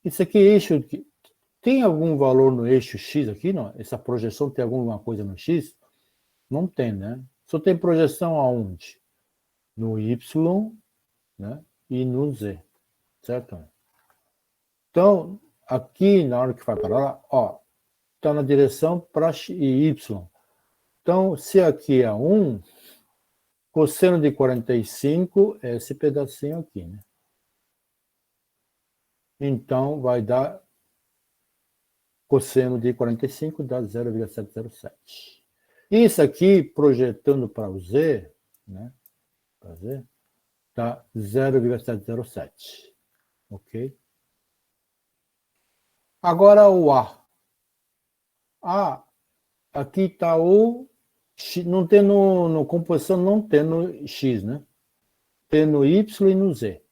Isso aqui é eixo... Tem algum valor no eixo X aqui? Não? Essa projeção tem alguma coisa no X? Não tem, né? Só tem projeção aonde? No Y, né? E no Z, certo? Então, aqui, na hora que vai para lá, ó, está na direção para Y. Então, se aqui é 1, cosseno de 45 é esse pedacinho aqui, né? Então, vai dar cosseno de 45 dá 0,707. Isso aqui, projetando para o Z, né? Para Z, dá 0,707. Ok? Agora o A. A, aqui está o X, não tem no composição, não tem no X, né? Tem no Y e no Z.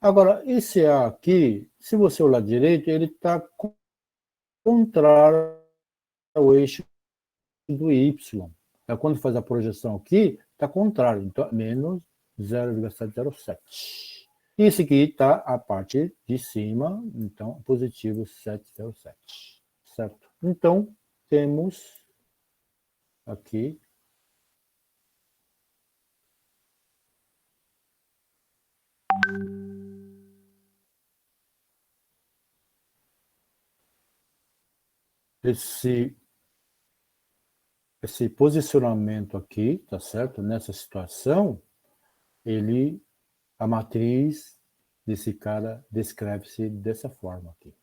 Agora, esse A aqui, se você olhar direito, ele está contrário ao eixo do Y. Então, quando faz a projeção aqui, está contrário, então menos 0,707. Isso aqui está a parte de cima, então positivo 707, certo? Então, temos aqui esse posicionamento aqui, tá certo? Nessa situação, a matriz desse cara descreve-se dessa forma aqui.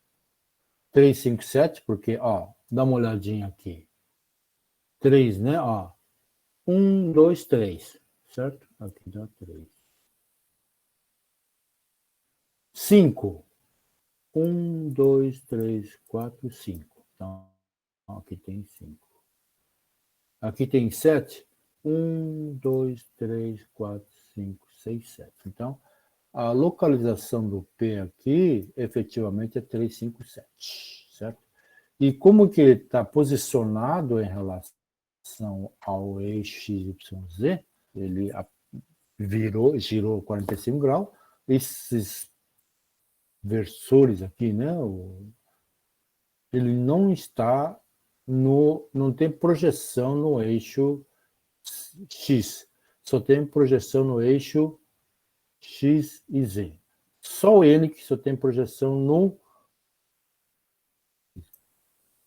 357, porque, ó, dá uma olhadinha aqui. 3, né? Ó, 1, 2, 3, certo? Aqui dá 3. 5. 1, 2, 3, 4, 5. Então, aqui tem 5. Aqui tem 7. 1, 2, 3, 4, 5, 6, 7. Então, a localização do P aqui, efetivamente, é 357, certo? E como que ele está posicionado em relação ao eixo XYZ, ele girou 45 graus, esses versores aqui, né? Ele não está não tem projeção no eixo X, só tem projeção no eixo X e Z. Só ele que só tem projeção no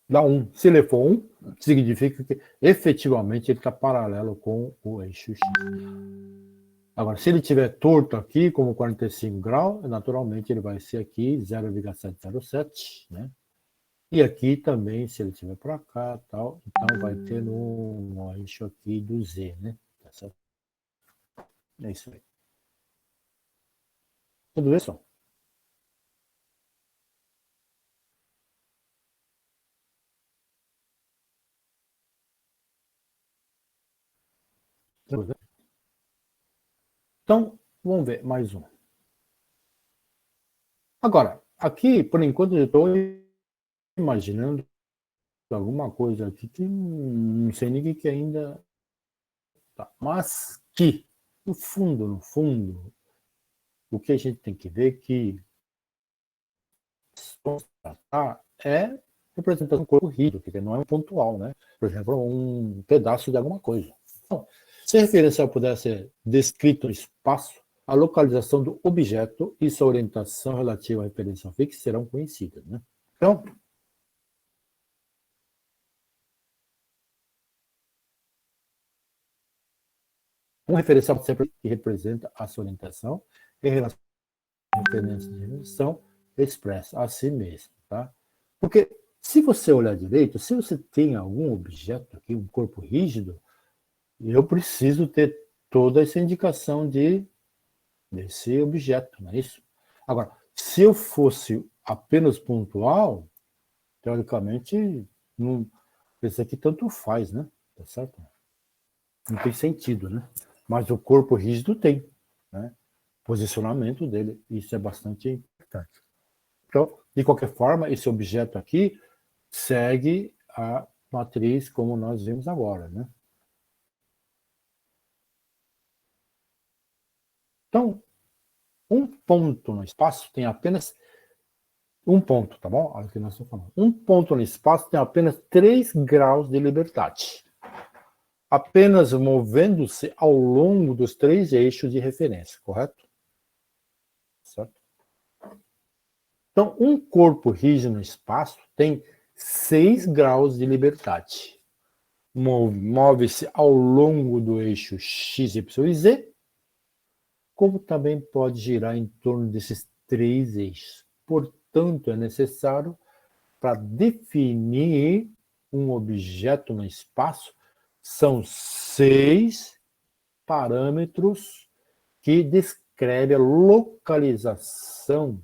dá 1. Se ele for 1, significa que efetivamente ele está paralelo com o eixo X. Agora, se ele estiver torto aqui, como 45 graus, naturalmente ele vai ser aqui 0,707, né? E aqui também, se ele estiver para cá, tal, então vai ter no eixo aqui do Z, né? Tá certo? É isso aí. Tudo isso? Então, vamos ver mais um. Agora, aqui, por enquanto, eu estou imaginando alguma coisa aqui que não sei nem que ainda tá. Mas que, no fundo, o que a gente tem que ver que é representação do corpo rígido, que não é um pontual, né? Por exemplo, um pedaço de alguma coisa. Então, se a referencial puder ser descrito no espaço, a localização do objeto e sua orientação relativa à referência fixa serão conhecidas, né? Então, um referencial sempre que representa a sua orientação em relação à referência de direção expressa a si mesmo, tá? Porque se você olhar direito, se você tem algum objeto aqui, um corpo rígido, eu preciso ter toda essa indicação desse objeto, não é isso? Agora, se eu fosse apenas pontual, teoricamente, não, esse aqui tanto faz, né? Tá certo? Não tem sentido, né? Mas o corpo rígido tem, né? Posicionamento dele, isso é bastante importante. Então, de qualquer forma, esse objeto aqui segue a matriz como nós vimos agora, né? Então, um ponto no espaço tem apenas Um ponto, tá bom? Olha o que nós estamos falando. Um ponto no espaço tem apenas 3 graus de liberdade, apenas movendo-se ao longo dos 3 eixos de referência, correto? Certo? Então, um corpo rígido no espaço tem 6 graus de liberdade. Move-se ao longo do eixo x, y e z, como também pode girar em torno desses 3 eixos. Portanto, é necessário, para definir um objeto no espaço, são 6 parâmetros que descrevem a localização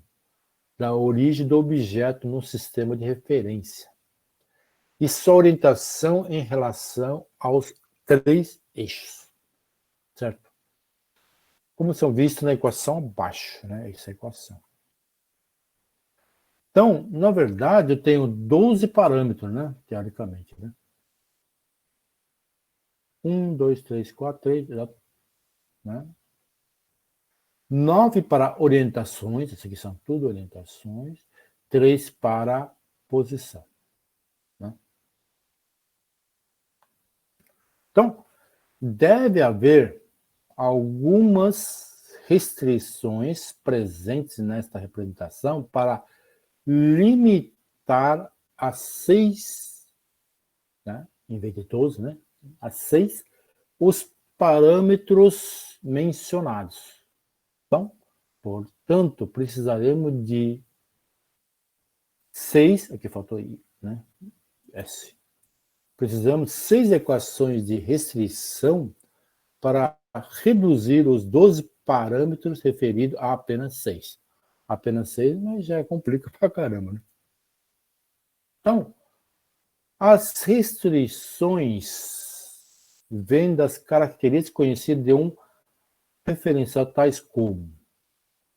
da origem do objeto no sistema de referência e sua orientação em relação aos 3 eixos, certo? Como são vistos na equação abaixo, né? Essa é a equação. Então, na verdade, eu tenho 12 parâmetros, né? Teoricamente, né? 1, 2, 3, 4, 3, né? 9 para orientações, essas aqui são tudo orientações, 3 para posição. Né? Então, deve haver algumas restrições presentes nesta representação para limitar a 6, né? Em vez de todos, né? A 6, os parâmetros mencionados. Então, portanto, precisaremos de 6, aqui faltou I, né? S. Precisamos 6 equações de restrição para reduzir os 12 parâmetros referidos a apenas 6. Apenas 6, mas já complica pra caramba, né? Então, as restrições vêm das características conhecidas de um referencial, tais como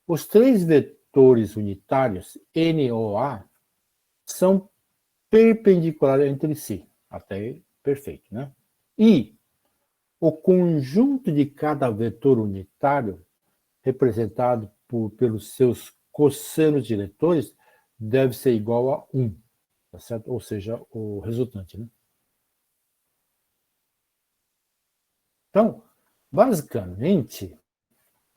os 3 vetores unitários N ou A são perpendiculares entre si, até aí, perfeito, né? E o conjunto de cada vetor unitário, representado pelos seus cossenos diretores, deve ser igual a 1, tá certo? Ou seja, o resultante, né? Então, basicamente,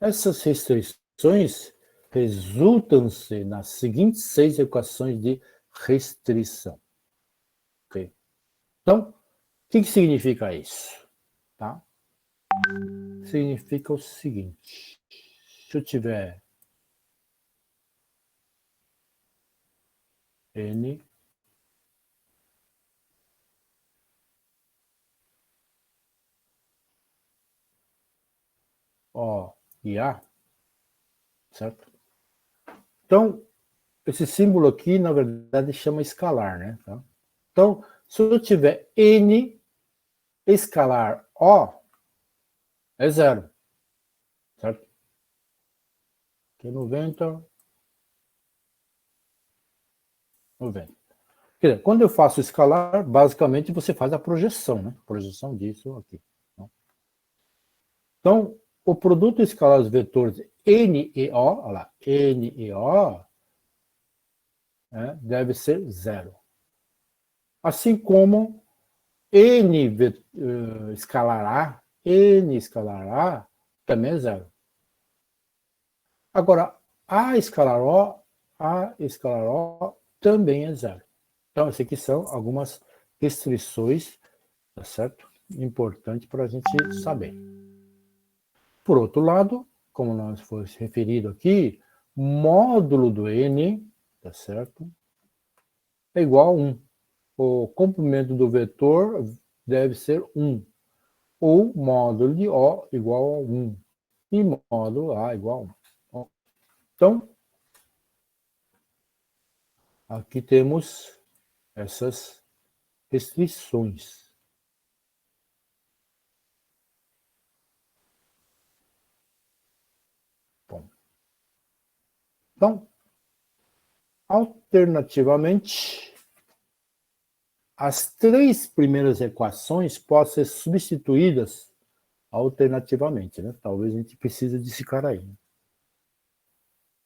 essas restrições resultam-se nas seguintes 6 equações de restrição. Okay? Então, o que significa isso? Tá? Significa o seguinte: se eu tiver N O e A, certo? Então, esse símbolo aqui, na verdade, chama escalar, né? Tá? Então, se eu tiver N escalar O, é 0, certo? Aqui 90, 90. Quer dizer, quando eu faço escalar, basicamente você faz a projeção, né? Projeção disso aqui. Então, o produto escalar dos vetores N e O, olha lá, N e O, né, deve ser 0. Assim como N escalar A também é 0. Agora, A escalar O também é 0. Então, essas aqui são algumas restrições, tá certo? Importante para a gente saber. Por outro lado, como nós foi referido aqui, módulo do N, tá certo? É igual a 1. O comprimento do vetor deve ser 1. Ou módulo de O igual a 1. E módulo A igual a 1. Então, aqui temos essas restrições. Bom, então, alternativamente, as 3 primeiras equações podem ser substituídas alternativamente, né? Talvez a gente precise desse cara aí.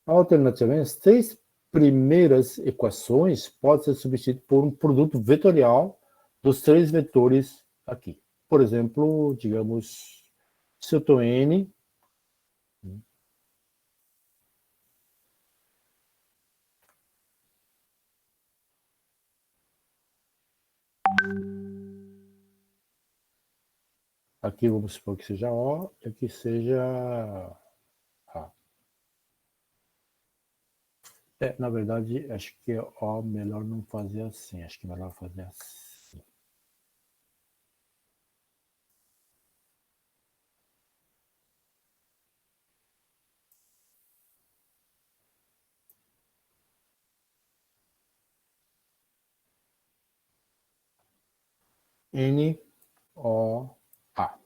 Alternativamente, as 3 primeiras equações podem ser substituídas por um produto vetorial dos três vetores aqui. Por exemplo, digamos, se eu estou N, aqui vamos supor que seja O, e aqui seja A. Na verdade, acho que O melhor não fazer assim, acho que é melhor fazer assim. N, O, A.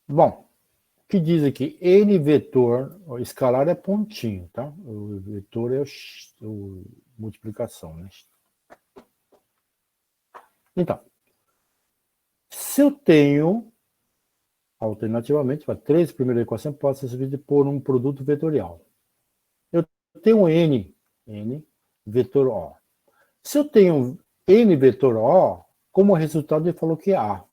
Bom, o que diz aqui? N vetor, o escalar é pontinho, tá? O vetor é o multiplicação, né? Então, se eu tenho, alternativamente, a três primeiras equações pode ser substituída por um produto vetorial. Eu tenho N vetor O. Se eu tenho N vetor O, como resultado ele falou que é A.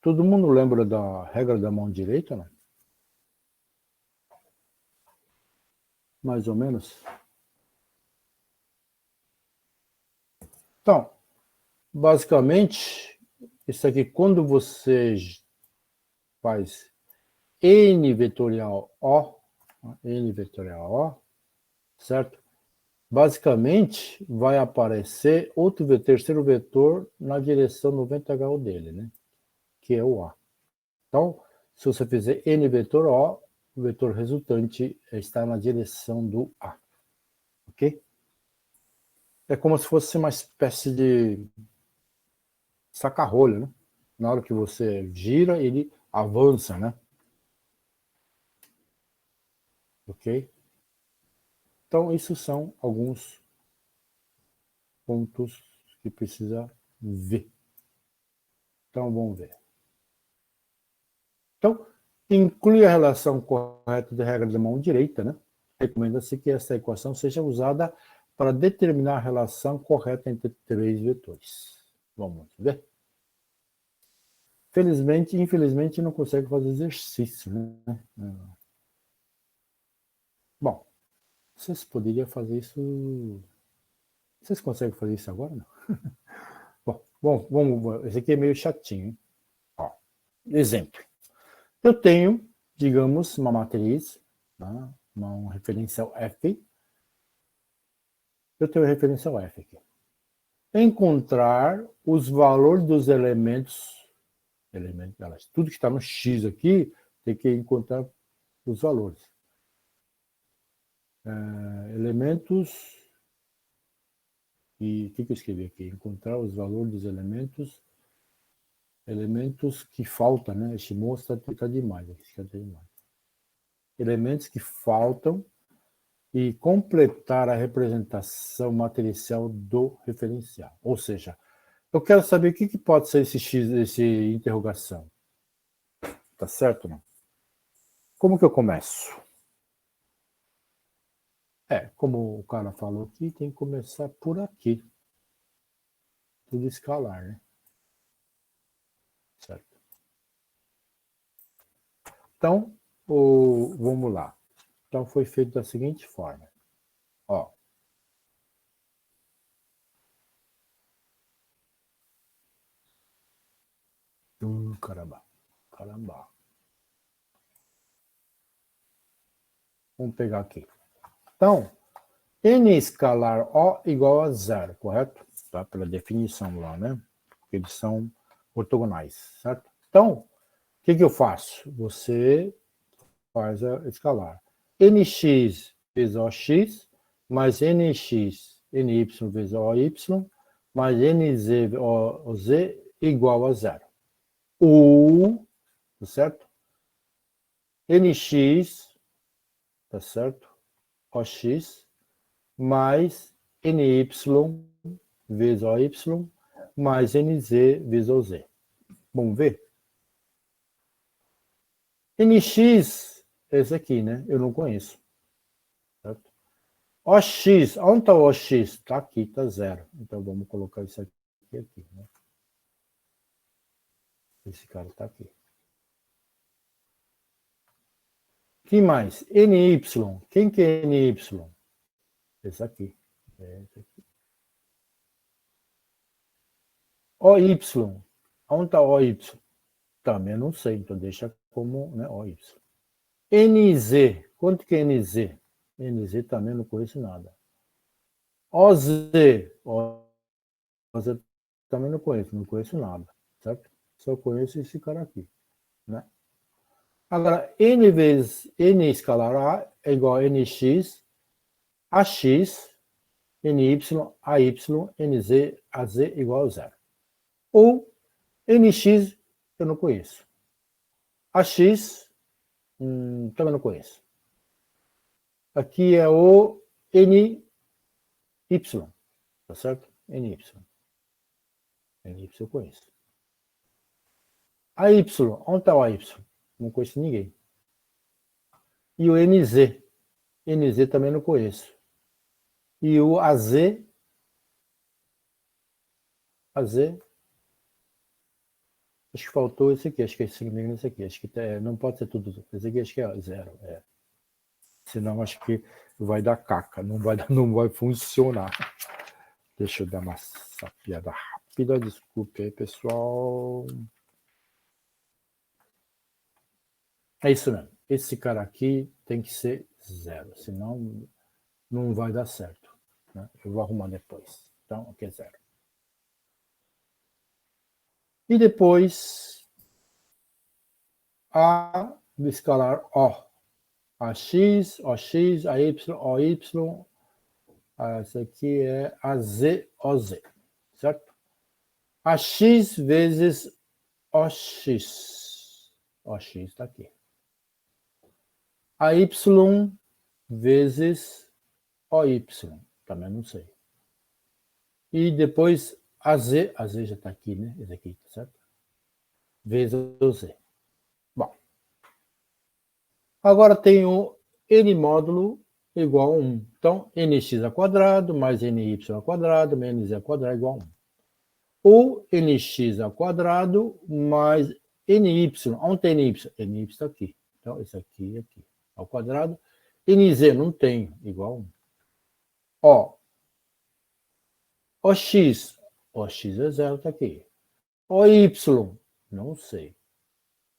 Todo mundo lembra da regra da mão direita, né? Mais ou menos. Então, basicamente, isso aqui, quando você faz N vetorial O, certo? Basicamente, vai aparecer outro terceiro vetor na direção 90 graus dele, né? Que é o A. Então, se você fizer N vetor O, o vetor resultante está na direção do A. Ok? É como se fosse uma espécie de saca-rolha, né? Na hora que você gira, ele avança, né? Ok? Então, isso são alguns pontos que precisa ver. Então, vamos ver. Então, inclui a relação correta de regra de mão direita, né? Recomenda-se que essa equação seja usada para determinar a relação correta entre três vetores. Vamos ver. Felizmente, infelizmente, não consegue fazer exercício, né? Bom, vocês poderiam fazer isso. Vocês conseguem fazer isso agora? Não? Bom, vamos. Esse aqui é meio chatinho. Hein? Ó, exemplo. Eu tenho, digamos, uma matriz, tá? Um referencial F. Eu tenho a referencial F aqui. Encontrar os valores dos elementos, tudo que está no X aqui, tem que encontrar os valores. Elementos, e o que eu escrevi aqui? Encontrar os valores dos elementos que faltam, né? Esse moço está demais, está demais. Elementos que faltam e completar a representação matricial do referencial. Ou seja, eu quero saber o que pode ser esse X, esse interrogação. Tá certo, não? Como que eu começo? Como o cara falou aqui, tem que começar por aqui. Tudo escalar, né? Certo. Então, vamos lá. Então, foi feito da seguinte forma. Ó. Caramba. Vamos pegar aqui. Então, N escalar O igual a zero, correto? Tá? Pela definição lá, né? Porque eles são ortogonais, certo? Então, o que eu faço? Você faz a escalar. Nx vezes OX, mais Nx, Ny vezes OY, mais Nz OZ igual a zero. Ou, tá certo? Nx, tá certo? OX, mais Ny vezes OY, mais Nz vezes OZ. Vamos ver? Nx esse aqui, né? Eu não conheço. Certo? OX, onde está o OX? Está aqui, está 0. Então vamos colocar isso aqui, né? Esse cara está aqui. Que mais? NY. Quem que é NY? Esse aqui. Esse aqui. OY. Onde está OY? Também não sei, então deixa como, né, OY. NZ. Quanto que é NZ? NZ também não conheço nada. OZ. OZ também não conheço nada, certo? Só conheço esse cara aqui, né? Agora, N vezes N escalar A é igual a NX, AX, NY, AY, NZ, AZ igual a 0. Ou NX, eu não conheço. AX, também não conheço. Aqui é o NY, tá certo? NY. NY eu conheço. AY, onde está o AY? Não conheço ninguém. E o NZ? NZ também não conheço. E o AZ? AZ? Acho que faltou esse aqui, acho que esse aqui. Acho que não pode ser tudo. Esse aqui acho que é 0. É. Senão acho que vai dar caca, não vai funcionar. Deixa eu dar uma sapiada rápida, desculpe aí, pessoal. É isso mesmo. Esse cara aqui tem que ser 0, senão não vai dar certo, né? Eu vou arrumar depois. Então, aqui é 0. E depois, A do escalar O. AX, OX, AY, OY, essa aqui é AZ, OZ, certo? AX vezes OX. OX está aqui. AY vezes OY, também não sei. E depois AZ já está aqui, né? Esse aqui, certo? Vezes o Z. Bom, agora tem o N módulo igual a 1. Então, nx ao quadrado mais ny ao quadrado menos nz ao quadrado igual a 1. Ou nx ao quadrado mais ny. Onde tem ny? Ny está aqui. Então, esse aqui ao quadrado. Nz não tem, igual a 1. Ó, ox é 0, está aqui. Oy, não sei.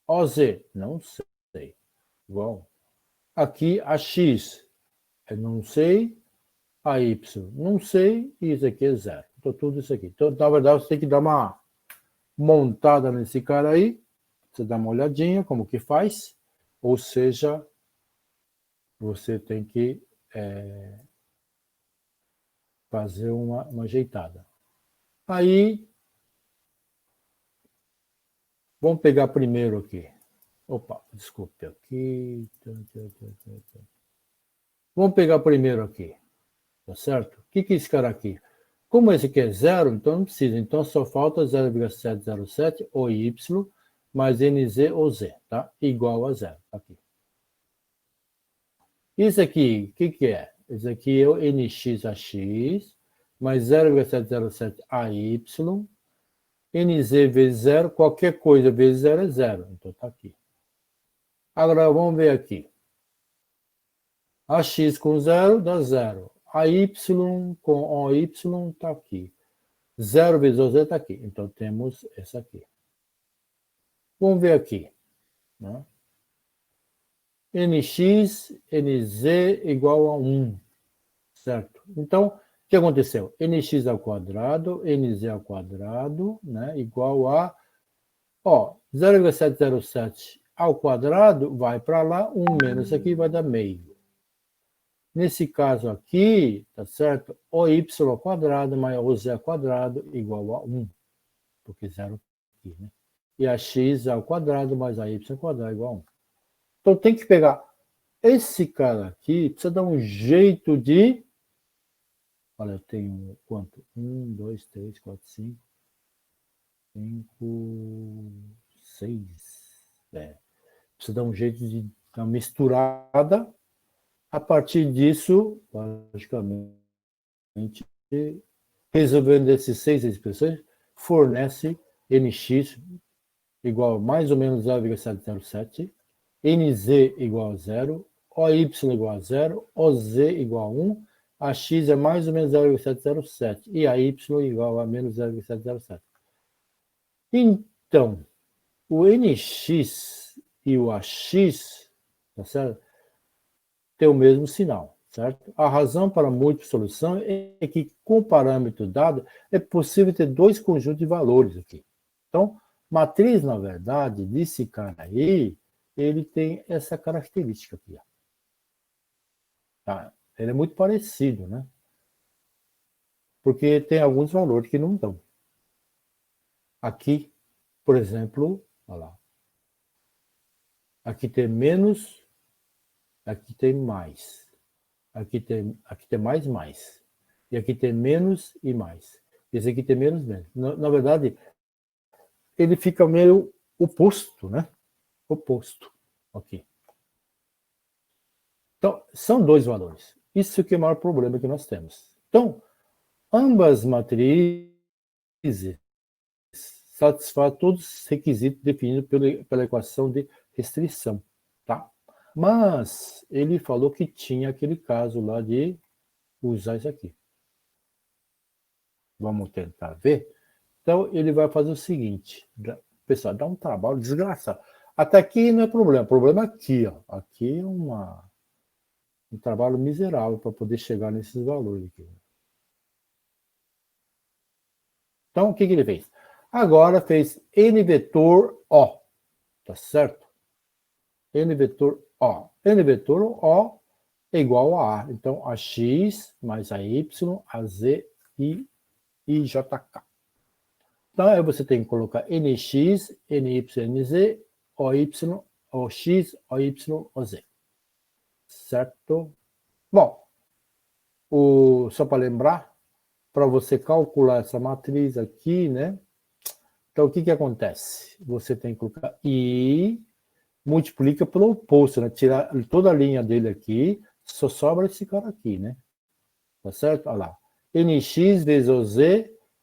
Oz, não sei. Igual. Aqui, a x, eu não sei. A y, não sei. E isso aqui é 0. Então, tudo isso aqui. Então, na verdade, você tem que dar uma montada nesse cara aí. Você dá uma olhadinha como que faz. Ou seja, você tem que fazer uma ajeitada. Aí, vamos pegar primeiro aqui. Opa, desculpe aqui. Vamos pegar primeiro aqui. Tá certo? O que é esse cara aqui? Como esse aqui é 0, então não precisa. Então só falta 0,707 ou y mais nz ou z, tá? Igual a 0. Aqui. Isso aqui, o que é? Isso aqui é o nx mais 0,707 ay, nz vezes 0, qualquer coisa vezes 0 é 0. Então tá aqui. Agora vamos ver aqui. AX com 0 dá 0. AY com OY está aqui. 0 vezes o z está aqui. Então, temos essa aqui. Vamos ver aqui. Né? Nx, Nz igual a 1. Certo? Então, o que aconteceu? Nx ao quadrado, Nz ao quadrado, né? Igual a... 0,707 ao quadrado vai para lá, 1 menos aqui vai dar meio. Nesse caso aqui, tá certo? OY ao quadrado mais OZ ao quadrado igual a 1. Porque 0 aqui, né? E a x ao quadrado mais a y ao quadrado igual a 1. Então tem que pegar esse cara aqui, precisa dar um jeito de... Olha, eu tenho quanto? 1, 2, 3, 4, 5, 5, 6. Precisa dar um jeito de Então, misturada, a partir disso, logicamente, resolvendo esses 6 expressões, fornece NX igual a mais ou menos 0,707, NZ igual a 0, OY igual a 0, OZ igual a 1, a X é mais ou menos 0,707 e a Y igual a menos 0,707. Então, o NX e o AX, tá certo? Tem o mesmo sinal, certo? A razão para a múltipla solução é que, com o parâmetro dado, é possível ter 2 conjuntos de valores aqui. Então, matriz, na verdade, desse cara aí, ele tem essa característica aqui. Tá? Ele é muito parecido, né? Porque tem alguns valores que não dão. Aqui, por exemplo, olha lá. Aqui tem menos, aqui tem mais. Aqui tem mais. E aqui tem menos e mais. Esse aqui tem menos, menos. Na verdade, ele fica meio oposto, né? Oposto. Ok. Então, são 2 valores. Isso que é o maior problema que nós temos. Então, ambas matrizes satisfazem todos os requisitos definidos pela equação de restrição, tá? Mas ele falou que tinha aquele caso lá de usar isso aqui. Vamos tentar ver? Então, ele vai fazer o seguinte. Pessoal, dá um trabalho desgraçado. Até aqui não é problema. O problema é aqui, ó. Aqui é um trabalho miserável para poder chegar nesses valores aqui. Então, o que ele fez? Agora fez N vetor O. Tá certo? N vetor O. N vetor O é igual a A. Então, AX mais AY, AZ e IJK. Então, aí você tem que colocar NX, NY, NZ, OY, OX, OY, OZ. Certo? Bom, só para lembrar, para você calcular essa matriz aqui, né? Então, o que acontece? Você tem que colocar I, multiplica pelo oposto, né? Tirar toda a linha dele aqui, só sobra esse cara aqui, né? Tá certo? Olha lá. NX vezes OZ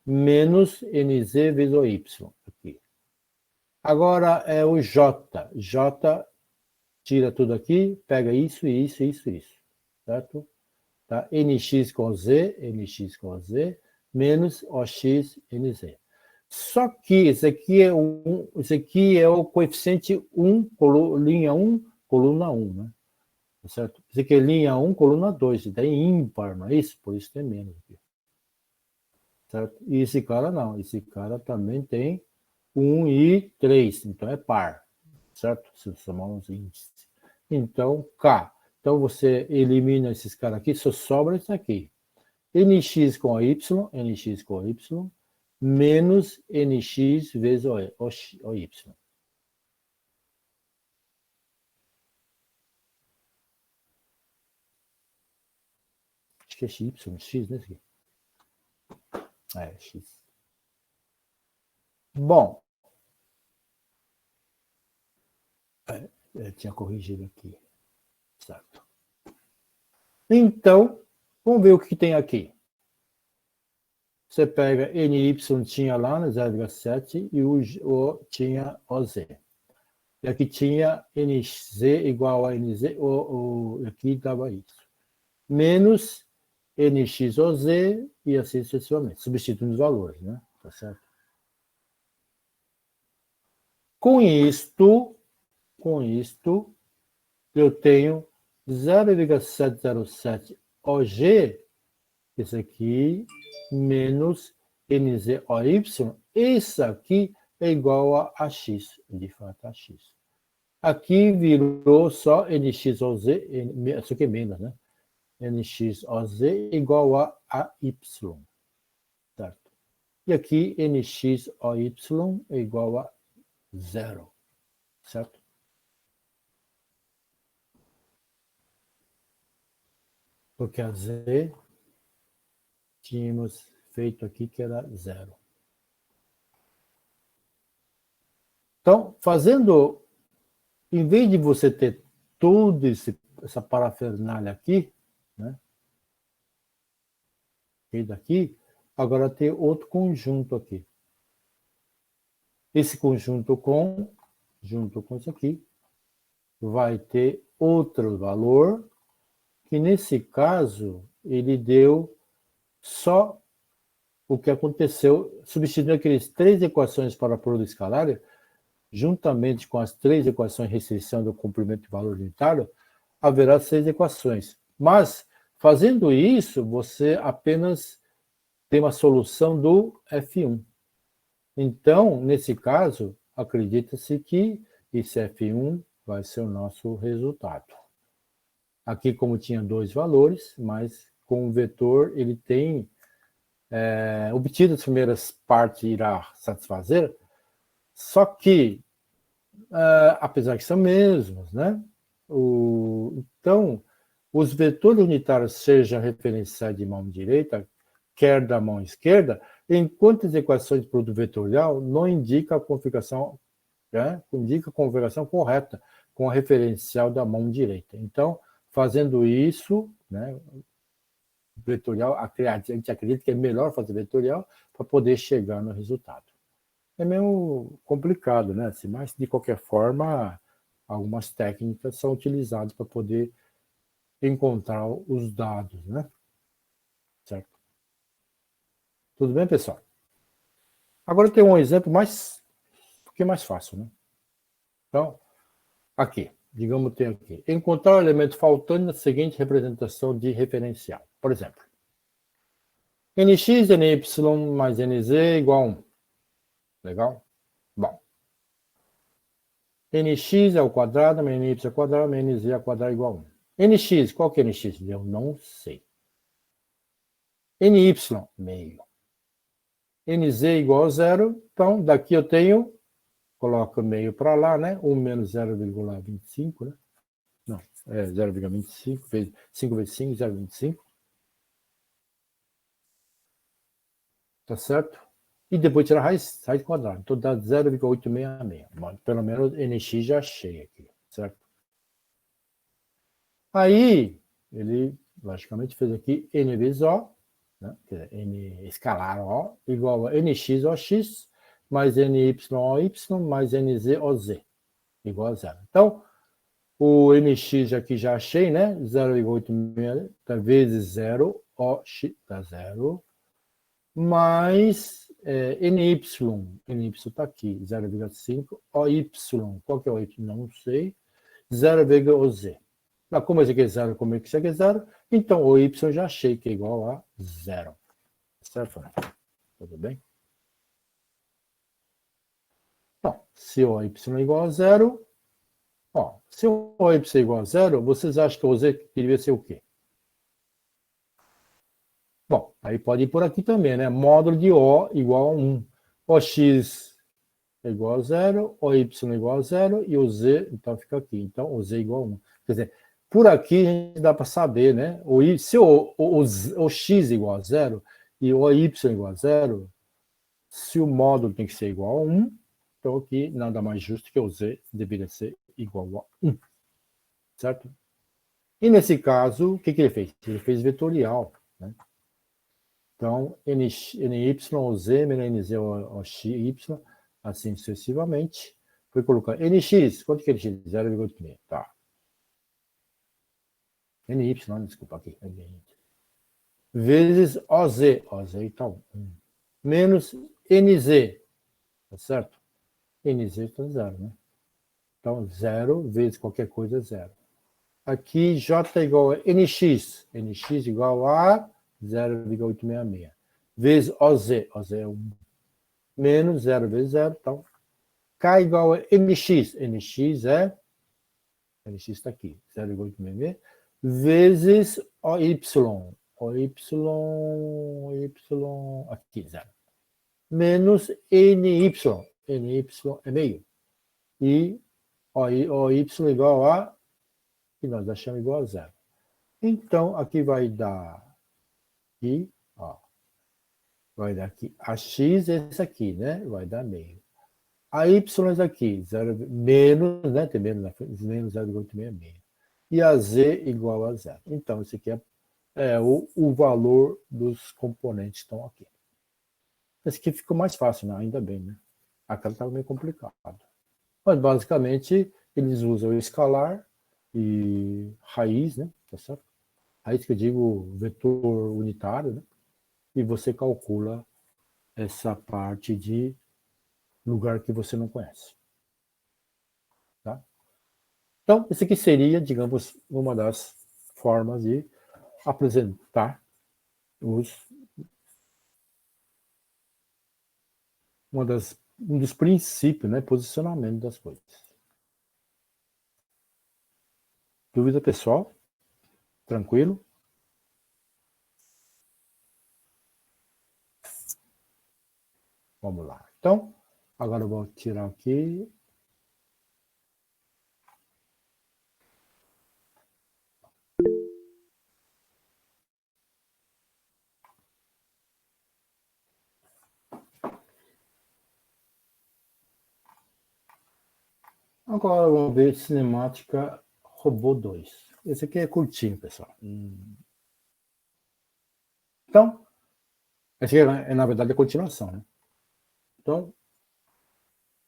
menos NZ vezes OY. Aqui. Agora é o J. J tira tudo aqui, pega isso, isso, isso, isso. Certo? Tá? NX com Z, NX com Z, menos OX, NZ. Só que esse aqui é o coeficiente 1, linha 1, coluna 1, né? Certo? Esse aqui é linha 1, coluna 2, tem ímpar, não é isso? Por isso tem menos aqui. Certo? E esse cara não, esse cara também tem 1 e 3, então é par, certo? Se somamos índices. Então, K. Então, você elimina esses caras aqui, só sobra isso aqui. NX com Y, NX com Y, menos NX vezes OY. Acho que é X, né? É, X. Bom, eu tinha corrigido aqui. Certo. Então, vamos ver o que tem aqui. Você pega NY tinha lá no 0,7 e o tinha OZ. E aqui tinha NZ igual a NZ, aqui dava isso. Menos NXOZ e assim sucessivamente, substituindo os valores, né? Tá certo? Com isto, eu tenho 0,707 OG, esse aqui, menos NZOY, esse aqui é igual a AX, de fato, AX. Aqui virou só NXOZ, isso aqui é menos, né? NXOZ igual a AY, certo? E aqui NXOY é igual a 0, certo? Porque a Z tínhamos feito aqui que era 0. Então, em vez de você ter toda essa parafernália aqui, né? E daqui, agora tem outro conjunto aqui. Esse conjunto junto com isso aqui, vai ter outro valor, que nesse caso, ele deu só o que aconteceu, substituindo aqueles 3 equações para produto escalar, juntamente com as 3 equações de restrição do comprimento de valor unitário, haverá 6 equações. Mas, fazendo isso, você apenas tem uma solução do F1. Então, nesse caso, acredita-se que esse F1 vai ser o nosso resultado. Aqui, como tinha 2 valores, mas com o vetor ele tem obtido as primeiras partes irá satisfazer, só que, apesar que são mesmos, né? Então, os vetores unitários sejam referenciais de mão direita, quer da mão esquerda, enquanto as equações de produto vetorial não indicam a configuração, né? Indica a configuração correta com a referencial da mão direita. Então, fazendo isso, né? Vetorial, a gente acredita que é melhor fazer vetorial para poder chegar no resultado. É meio complicado, né? Mas, de qualquer forma, algumas técnicas são utilizadas para poder encontrar os dados, né? Certo? Tudo bem, pessoal? Agora tem um exemplo um pouquinho mais fácil, né? Então, aqui, digamos, tem aqui. Encontrar o elemento faltante na seguinte representação de referencial. Por exemplo, nx, ny mais nz igual a 1. Legal? Bom. Nx ao quadrado, mais ny ao quadrado, mais nz ao quadrado igual a 1. Nx, qual que é nx? Eu não sei. Ny, meio. Nz igual a 0, então daqui eu tenho, coloco meio para lá, né? 1 menos 0,25, né? Não, 0,25 vezes 5 vezes 5, 0,25. Tá certo? E depois tirar a raiz quadrada. Então dá 0,866. Pelo menos NX já achei aqui, certo? Aí, ele, logicamente, fez aqui N vezes O, né? Quer dizer, N escalar O, igual a NX OX, mais NY OY, mais NZ OZ, igual a 0. Então, o NX aqui já achei, né? 0,86 vezes 0, OX dá 0, mais NY está aqui, 0,5, OY, qual que é o Y? Não sei, 0,OZ. Mas como esse aqui é 0, como esse aqui é 0, então o Y já achei que é igual a 0. Certo? Tudo bem? Bom, se o Y é igual a 0, se o Y é igual a 0, vocês acham que o Z deveria ser o quê? Bom, aí pode ir por aqui também, né? Módulo de O igual a 1. OX é igual a 0, o y é igual a 0 e o z, então fica aqui. Então, o z é igual a 1. Quer dizer, por aqui a gente dá para saber, né? Se o x é igual a 0 e o y é igual a 0, se o módulo tem que ser igual a 1, então aqui nada mais justo que o z deveria ser igual a 1. Certo? E nesse caso, o que ele fez? Ele fez vetorial, né? Então, ny, oz, menos nz, oxy, assim sucessivamente. Foi colocar nx, quanto que é nx? 0,86, tá. Ny, desculpa, aqui. Vezes oz, então, 1. Menos nz, tá certo? Nz está 0, né? Então, 0 vezes qualquer coisa é 0. Aqui, j igual a nx igual a 0,866. Vezes oz é 1. Menos 0 vezes 0, então, K igual a nx. Nx está aqui, 0,866, vezes OY. Aqui, 0. Menos NY. NY é meio. E OY igual a, que nós achamos igual a 0. Então, aqui vai dar aqui, vai dar aqui, a x é esse aqui, né? Vai dar meio. A y aqui, 0, menos, né? Tem menos na frente, menos 0,866. e a z igual a zero. Então, esse aqui é o valor dos componentes estão aqui. Esse aqui ficou mais fácil, né? Ainda bem, né? Aquela estava meio complicado. Mas, basicamente, eles usam o escalar e raiz, né? Tá certo? Raiz que eu digo vetor unitário, né? E você calcula essa parte de lugar que você não conhece. Tá? Então, esse aqui seria, digamos, uma das formas de apresentar um dos princípios, né? Posicionamento das coisas. Dúvida, pessoal? Tranquilo? Vamos lá. Então, agora eu vou tirar aqui. Agora vamos ver Cinemática Robô 2. Esse aqui é curtinho, pessoal. Então, esse aqui na verdade, a continuação, né? Então,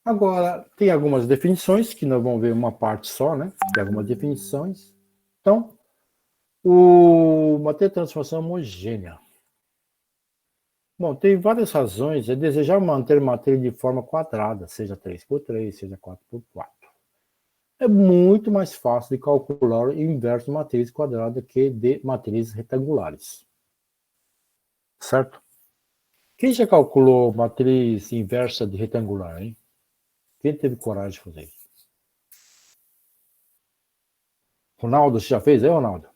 agora tem algumas definições, que nós vamos ver uma parte só, né? Tem algumas definições. Então, uma transformação homogênea. Bom, tem várias razões. É desejar manter matriz de forma quadrada, seja 3x3, seja 4x4. É muito mais fácil de calcular o inverso de matriz quadrada que de matrizes retangulares. Certo? Quem já calculou matriz inversa de retangular, hein? Quem teve coragem de fazer isso? Ronaldo, você já fez aí, Ronaldo?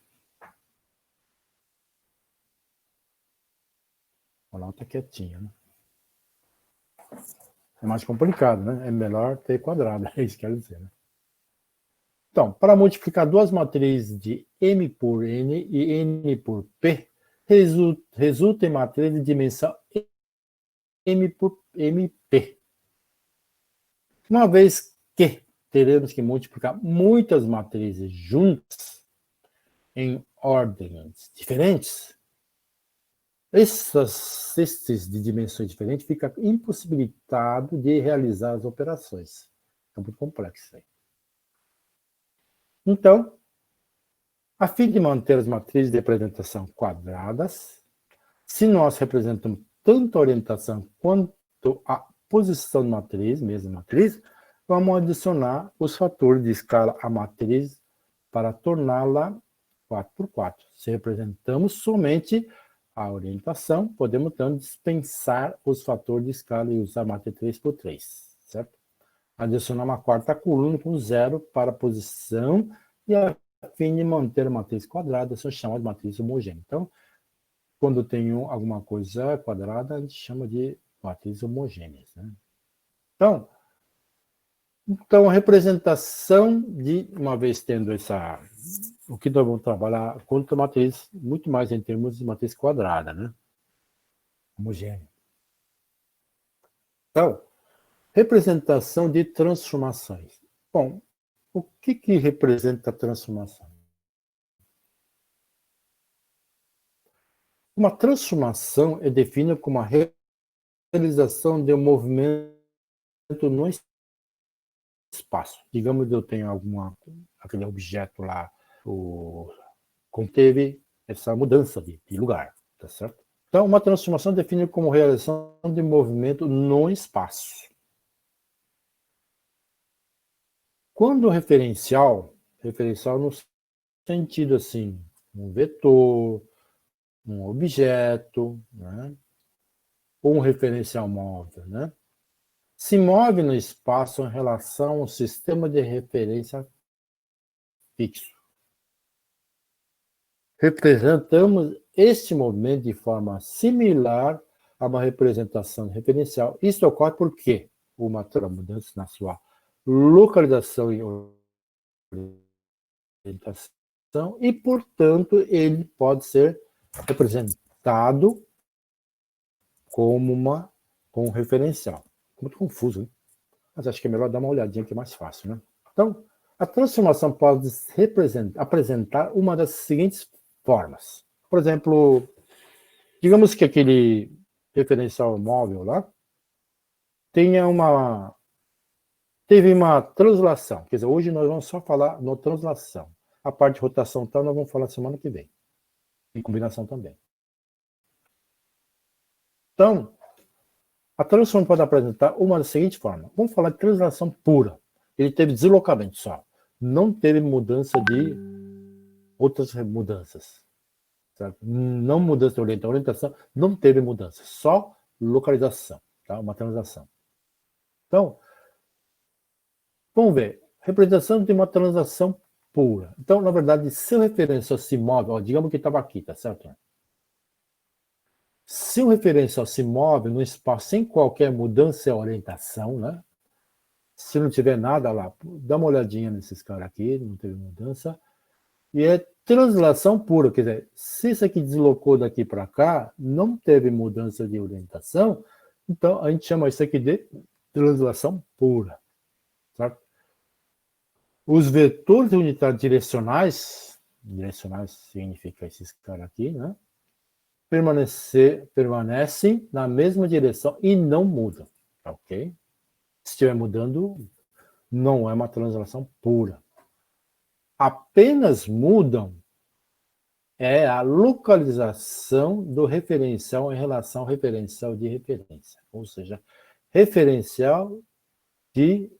Ronaldo tá quietinho, né? É mais complicado, né? É melhor ter quadrado, é isso que quero dizer, né? Então, para multiplicar duas matrizes de M por N e N por P, resulta em matriz de dimensão M por MP. Uma vez que teremos que multiplicar muitas matrizes juntas, em ordens diferentes, esses de dimensões diferentes ficam impossibilitados de realizar as operações. É muito complexo aí. Então, a fim de manter as matrizes de representação quadradas, se nós representamos tanto a orientação quanto a posição da matriz, mesma matriz, vamos adicionar os fatores de escala à matriz para torná-la 4x4. Se representamos somente a orientação, podemos então dispensar os fatores de escala e usar a matriz 3x3, certo? Adicionar uma quarta coluna com zero para a posição e a fim de manter a matriz quadrada, isso chama de matriz homogênea. Então, quando tem alguma coisa quadrada, a gente chama de matriz homogênea. Né? Então, a representação de, uma vez tendo o que nós vamos trabalhar contra a matriz, muito mais em termos de matriz quadrada, né? Homogênea. Então, representação de transformações. Bom, o que representa a transformação? Uma transformação é definida como a realização de um movimento no espaço. Digamos que eu tenho aquele objeto lá, conteve essa mudança de lugar, tá certo? Então, uma transformação é definida como realização de movimento no espaço. Quando referencial no sentido assim, um vetor, um objeto, né? Ou um referencial móvel, né? Se move no espaço em relação ao sistema de referência fixo. Representamos este movimento de forma similar a uma representação referencial. Isso ocorre porque uma mudança na sua localização e orientação e, portanto, ele pode ser representado como um referencial. Muito confuso, hein? Mas acho que é melhor dar uma olhadinha que é mais fácil, né? Então, A transformação pode apresentar uma das seguintes formas. Por exemplo, digamos que aquele referencial móvel lá teve uma translação. Quer dizer, hoje nós vamos só falar na translação. A parte de rotação tal, nós vamos falar semana que vem. Em combinação também. Então, a transformação pode apresentar uma da seguinte forma. Vamos falar de translação pura. Ele teve deslocamento só. Não teve mudança de outras mudanças. Certo? Não mudança de orientação, não teve mudança. Só localização. Tá? Uma translação. Então, vamos ver. Representação de uma translação pura. Então, na verdade, se o referencial se move, ó, digamos que estava aqui, tá certo? Se o referencial se move no espaço sem qualquer mudança de orientação, né? Se não tiver nada lá, dá uma olhadinha nesses caras aqui, não teve mudança. E é translação pura, quer dizer, se isso aqui deslocou daqui para cá, não teve mudança de orientação, então a gente chama isso aqui de translação pura. Certo? Os vetores unitários direcionais significa esses caras aqui, né? Permanecem na mesma direção e não mudam, ok? Se estiver mudando, não é uma translação pura. Apenas mudam a localização do referencial em relação ao referencial de referência, ou seja, referencial de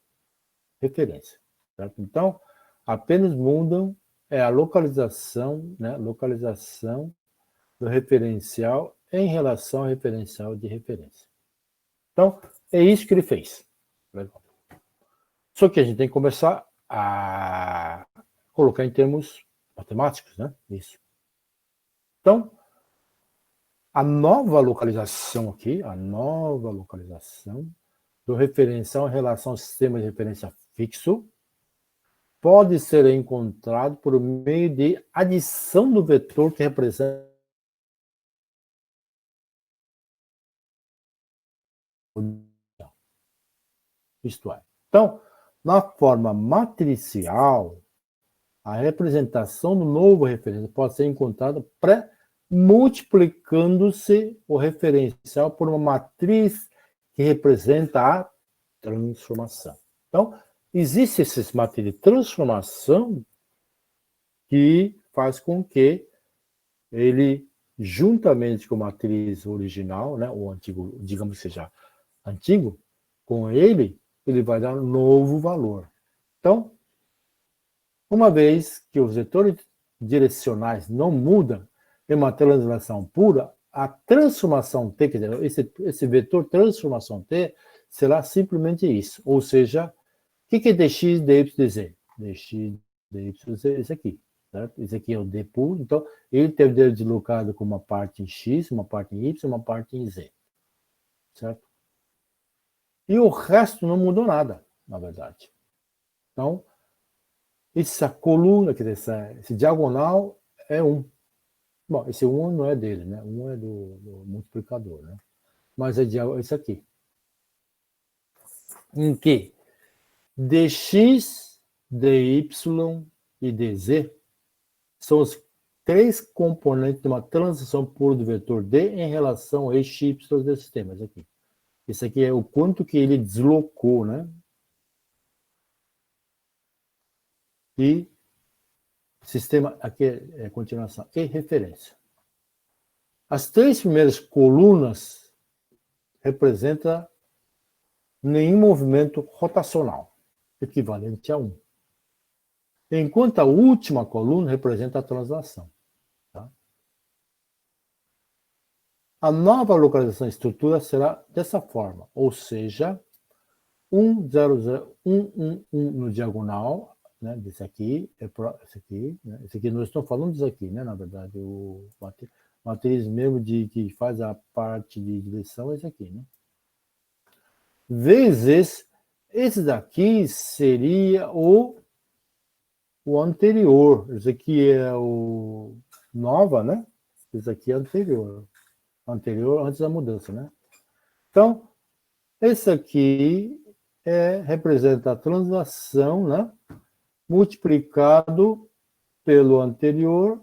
referência. Certo? Então, apenas mudam a localização, né? Localização do referencial em relação ao referencial de referência. Então, é isso que ele fez. Só que a gente tem que começar a colocar em termos matemáticos, né? Isso. Então, a nova localização aqui, a nova localização do referencial em relação ao sistema de referência fixo pode ser encontrado por meio de adição do vetor que representa isto é. Então, na forma matricial, a representação do novo referencial pode ser encontrada multiplicando-se o referencial por uma matriz que representa a transformação. Então, existe esse matriz de transformação que faz com que ele, juntamente com a matriz original, né, o antigo, digamos que seja antigo, com ele vai dar um novo valor. Então, uma vez que os vetores direcionais não mudam em uma translação pura, a transformação T, quer dizer, esse vetor transformação T será simplesmente isso. Ou seja, o que é dx, dy, dz? Dx, dy, dz, esse aqui. Certo? Esse aqui é o d puro. Então, ele teve deslocado com uma parte em x, uma parte em y, uma parte em z. Certo? E o resto não mudou nada, na verdade. Então, essa coluna, quer dizer, esse diagonal é 1. Bom, esse 1 não é dele, né? 1 é do multiplicador, né? Mas é esse aqui. Em que dx, dy e dz são os três componentes de uma transição pura do vetor d em relação ao eixo y desse sistema. Esse aqui é o quanto que ele deslocou, né? E sistema, aqui é continuação, e referência. As três primeiras colunas representam nenhum movimento rotacional, equivalente a 1. Enquanto a última coluna representa a translação. Tá? A nova localização da estrutura será dessa forma, ou seja, 1, 0, 0, 1, 1, 1 no diagonal, né, desse aqui, esse aqui nós estamos falando disso aqui, né, na verdade, o matriz mesmo que faz a parte de direção é esse aqui, né? Vezes, esse daqui seria o anterior, esse aqui é o nova, né? Esse aqui é anterior antes da mudança, né? Então, esse aqui representa a translação, né? multiplicado pelo anterior.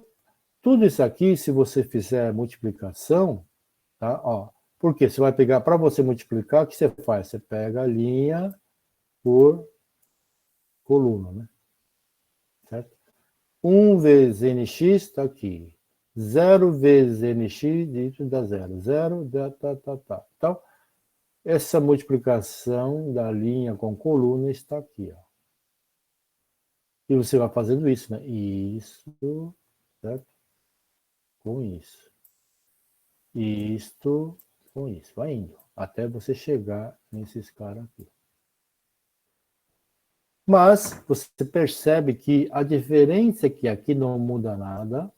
Tudo isso aqui, se você fizer multiplicação, tá? Ó, porque você vai pegar, para você multiplicar, o que você faz? Você pega a linha por coluna, né? Certo? 1 vezes nx está aqui. 0 vezes nx, isso dá 0. 0, tá. Então, essa multiplicação da linha com coluna está aqui, ó. E você vai fazendo isso, né? Isso, certo? Com isso. Isto com isso. Vai indo. Até você chegar nesses caras aqui. Mas você percebe que a diferença é que aqui não muda nada.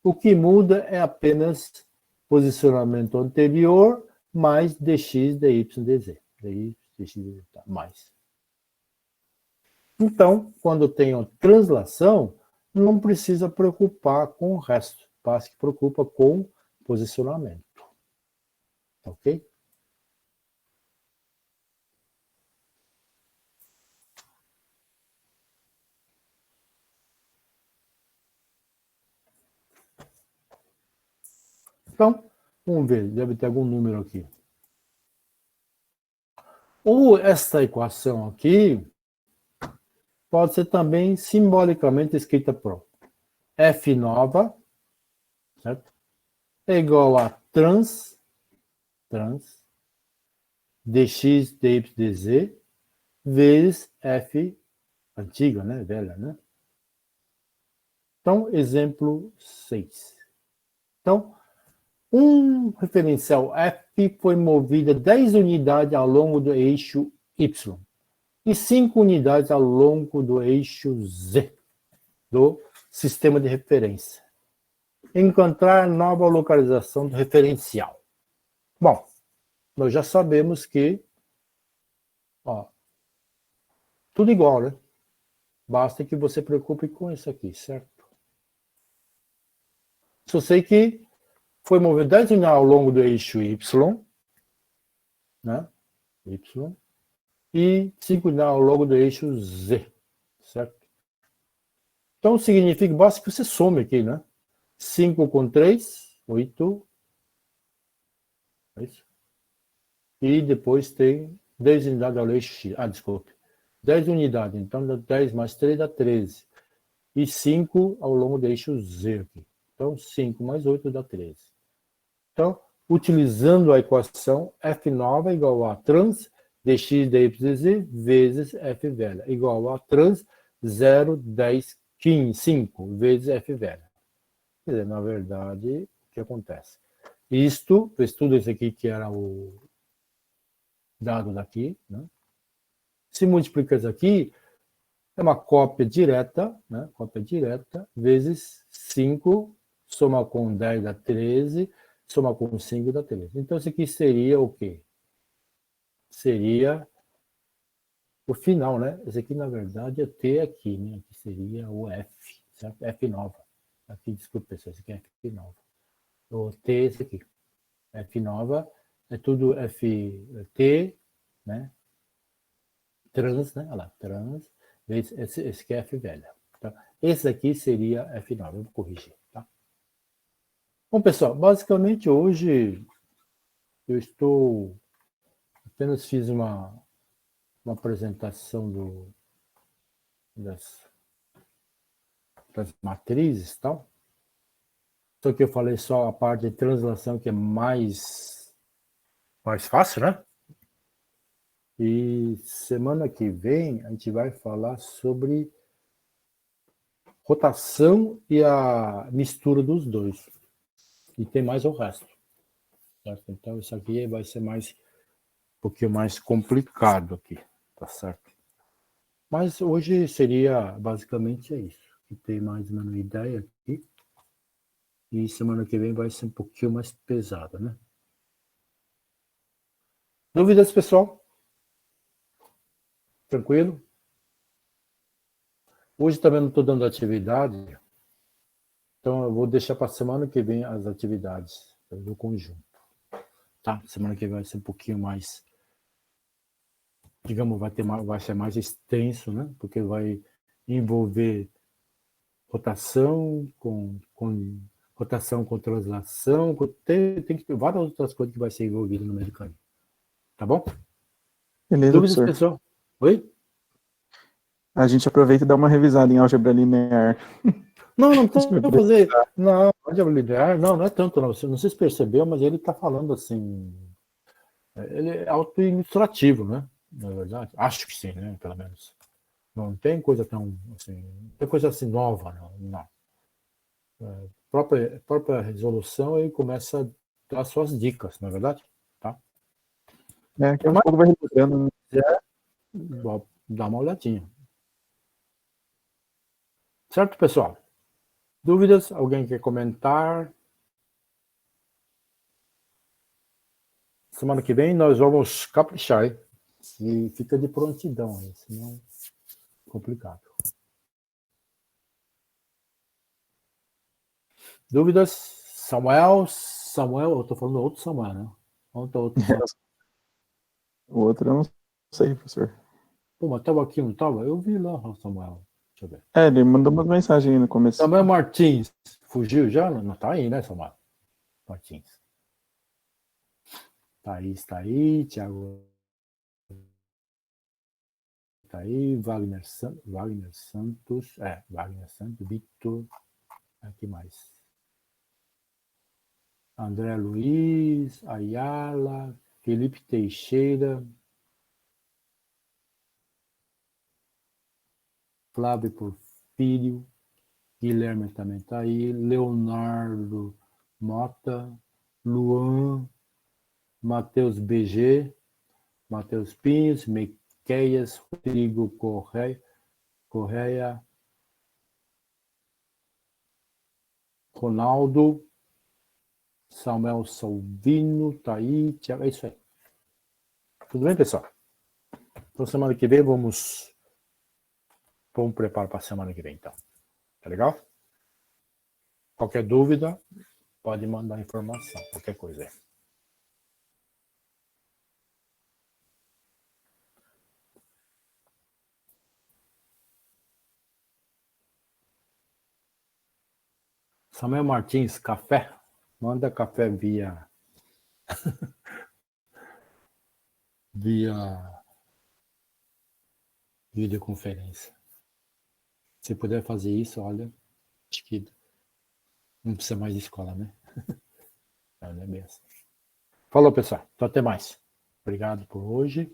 O que muda é apenas posicionamento anterior mais dx, dy, dz. Dx, dx, dz, tá, mais. Então, quando tenho translação, não precisa preocupar com o resto. Basta que preocupa com posicionamento. Ok? Então, vamos ver, deve ter algum número aqui. Ou esta equação aqui pode ser também simbolicamente escrita por f nova, certo? É igual a trans dx, dy, dz, vezes f antiga, né? Velha, né? Então, exemplo 6. Então, um referencial f foi movido 10 unidades ao longo do eixo y e 5 unidades ao longo do eixo z do sistema de referência. Encontrar nova localização do referencial. Bom, nós já sabemos que, ó, tudo igual, né? Basta que você preocupe com isso aqui, certo? Só sei que foi movido 10 unidades ao longo do eixo y, né? Y, e 5 unidades ao longo do eixo z, certo? Então significa, basta que você some aqui, né? 5 com 3, 8. É isso? E depois tem 10 unidades ao eixo x. Ah, desculpe. 10 unidades, então 10 mais 3 dá 13. E 5 ao longo do eixo z aqui. Então 5 mais 8 dá 13. Então, utilizando a equação f nova igual a trans dx, dy, dz vezes f velha igual a trans 0, 10, 15, 5 vezes f velha. Quer dizer, na verdade, o que acontece? Isto, tudo isso aqui que era o dado daqui, né? Se multiplica isso aqui, é uma cópia direta, né? Cópia direta, vezes 5, soma com 10 dá 13, soma com 5 dá 13. Então, isso aqui seria o quê? Seria o final, né? Esse aqui, na verdade, é T aqui, né? Aqui seria o F, certo? F nova. Aqui, desculpa, pessoal, esse aqui é F nova. O T, esse aqui. F nova é tudo F, T, né? Trans, né? Olha lá, trans, esse aqui é F velha. Tá? Esse aqui seria F nova, eu vou corrigir, tá? Bom, pessoal, basicamente hoje eu estou, apenas fiz uma apresentação das matrizes e tal. Só que eu falei só a parte de translação que é mais fácil, né? E semana que vem a gente vai falar sobre rotação e a mistura dos dois. E tem mais o resto. Certo? Então isso aqui vai ser um pouquinho mais complicado aqui, tá certo? Mas hoje seria basicamente isso. E tem mais uma ideia aqui. E semana que vem vai ser um pouquinho mais pesada, né? Dúvidas, pessoal? Tranquilo? Hoje também não estou dando atividade, então eu vou deixar para a semana que vem as atividades do conjunto. Tá? Semana que vem vai ser um pouquinho mais digamos, vai ser mais extenso, né? Porque vai envolver rotação com rotação com translação, tem que ter várias outras coisas que vai ser envolvido no meio do caminho. Tá bom? Beleza, Dúvidas, professor. pessoal? Oi? A gente aproveita e dá uma revisada em álgebra linear. Não Acho que vai tem que fazer. Não, álgebra linear, não é tanto, não. Não sei se percebeu, mas ele está falando assim. Ele é auto-ilustrativo, né? Na verdade. Acho que sim, né? Pelo menos. Não tem coisa tão assim. Não tem coisa assim nova, não. Própria resolução ele começa a dar suas dicas, não é verdade? Tá? Daqui a pouco vai relembrando. Dá uma olhadinha. Certo, pessoal? Dúvidas? Alguém quer comentar? Semana que vem nós vamos caprichar, hein? E fica de prontidão aí, senão é complicado. Dúvidas? Samuel, eu estou falando outro Samuel, né? Outro Samuel. O outro eu não sei, professor. Pô, mas estava aqui, não estava? Eu vi lá, Samuel. Deixa eu ver. Ele mandou umas mensagens aí no começo. Samuel Martins. Fugiu já? Não está aí, né, Samuel Martins? Thaís tá aí, Thiago tá aí, Wagner Santos, Wagner Santos, Victor, aqui mais. André Luiz, Ayala, Felipe Teixeira, Flávio Porfírio, Guilherme também está aí, Leonardo Mota, Luan, Matheus BG, Matheus Pinhos, Miqueias, Rodrigo Correia, Ronaldo, Samuel Salvino, tá aí, Thiago, é isso aí. Tudo bem, pessoal? Então, semana que vem vamos preparar para a semana que vem, então. Tá legal? Qualquer dúvida, pode mandar informação, qualquer coisa aí. Samuel Martins, café. Manda café via videoconferência. Se puder fazer isso, olha, acho que não precisa mais de escola, né? Não é bem assim. Falou, pessoal. Então, até mais. Obrigado por hoje.